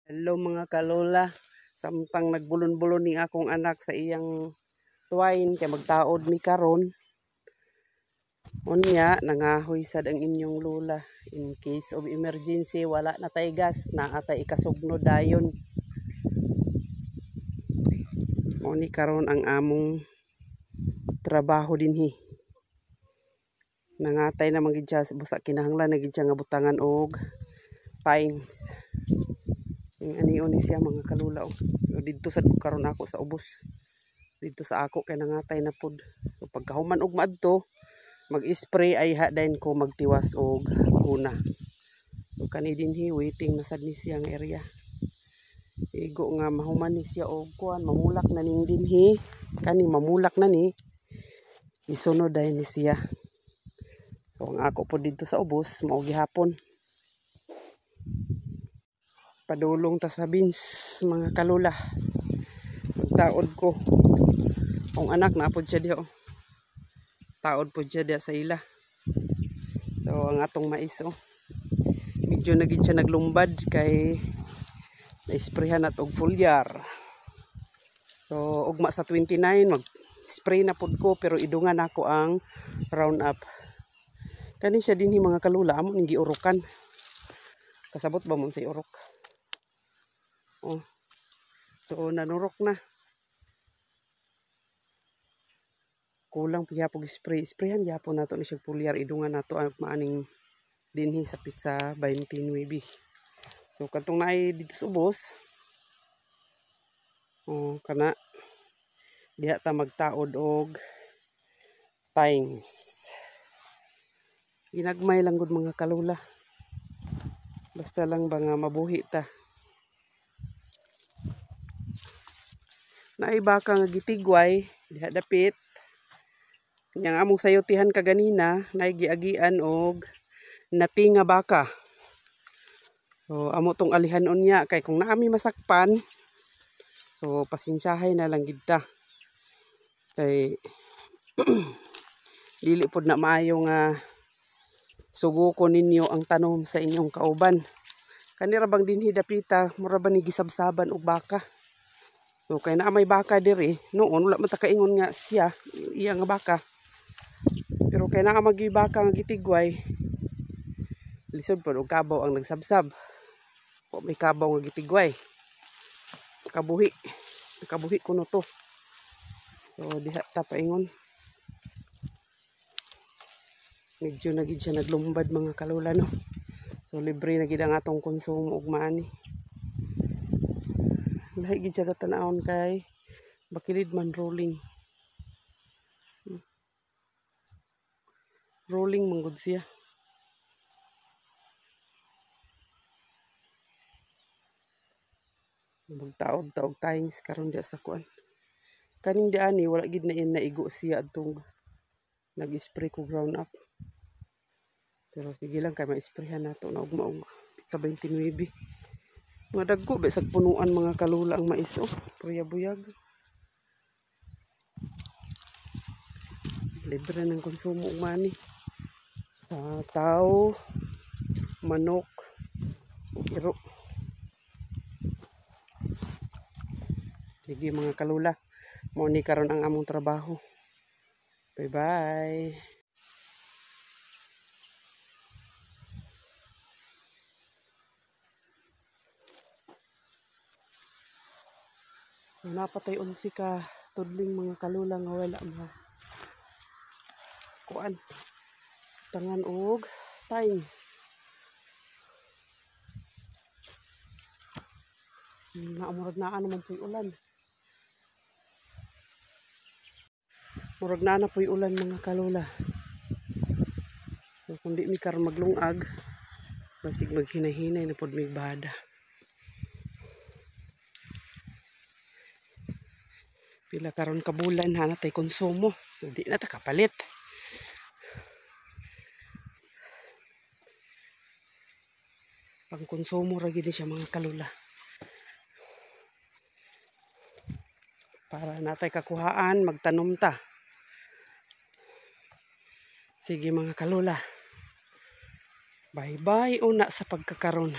Hello mga kalola, samtang nagbulon-bulon ni akong anak sa iyang twine kay magtaod mi karon. Unya nangahoy sad ang inyong lola in case of emergency wala na tay gas na atay ikasugno dayon. Mo ni karon ang among trabaho dinhi. Nangatay na magid siya busa kinahanglan na gid siya nga butangan og times. Anion ni siya mga kalula. Dito sad ko karon ako sa ubos. Dito sa ako kay nangatay na pud. So pagkahuman og maadto, mag-spray ay hadayon ko magtiwas og una. So kani dinhi waiting na sad ni siya nga area. Igo nga mahuman ni siya og kuan mamulak na ning dinhi. Kani mamulak na ni. Isunod dayon ni siya. So ang ako po dito sa ubos mao gihapon. Padulong ta sa bins mga kalula. Taod ko. Ang anak na pod siya diho. Taod pod siya diha sa ila. So ang atong mais medyo na gid siya naglumbad kay na-sprayhan nat og foliar. So ugma sa 29 mag-spray na pod ko pero idungan ako ang Roundup. Kani siya dinhi mga kalula amo ning giurukan. Kasabot ba mo sa urok? Oh. So nanurok na. Kulang pagyapog spray. Sprayan gyapon nato ni siya foliar idungan nato ang maaning dinhi sa pizza 29. So katong naay dito sa ubos. Oh, kana diha ta magtaod og times. Ginagmay lang gud mga kalula. Basta lang ba nga mabuhi ta. Naay baka nga gitigway diha dapit. Yang among sayotihan kaganina naay giagian og nati nga baka. So amo tong alihanon niya kay kung naami masakpan so pasensyahay na lang gid ta. Kay dili pod na maayo nga sugukon ninyo ang tanom sa inyong kauban. Kanira bang dinhi dapita mura ba ni gisabsaban og baka. So kay naa may baka diri noon wala man ta kaingon nga siya iya nga baka. Pero kay naa magi baka nga gitigway lisod pod og kabaw ang nagsabsab. O may kabaw nga gitigway. Kabuhi kuno to. So diha ta paingon. Medyo na gid siya naglumbad mga kalula no. So libre na gid ang atong konsumo ug maani. Lahi gid siya katanawon kay bakilid man rolling. Rolling manggod siya. Magtaod-taog times karon diya sa kuan. Kaning diani wala gid na naigo siya adtong nag-spray ko Roundup. Pero sige lang kay ma-sprayhan nato na ugma og pizza 29. Mga dagko bisag punuan mga kalula ang mais buyag. Libre ng konsumo ug mani. Tao, manok, ug iro. Sige mga kalula, mo ni karon ang among trabaho. Bye-bye. So napatay 11 ka tudling mga kalula nga wala nga kuan tangan og times. Naamurag naa naman po'y ulan. Murag na po'y ulan mga kalula. So kung di mi karon maglungag basig maghinay-hinay na pod mig bada. Pila karon ka bulan ha natay konsumo. Hindi na ta kapalit. Pang konsumo ra gid siya mga kalula. Para natay kakuhaan magtanom ta. Sige mga kalula. Bye-bye una sa pagkakaron.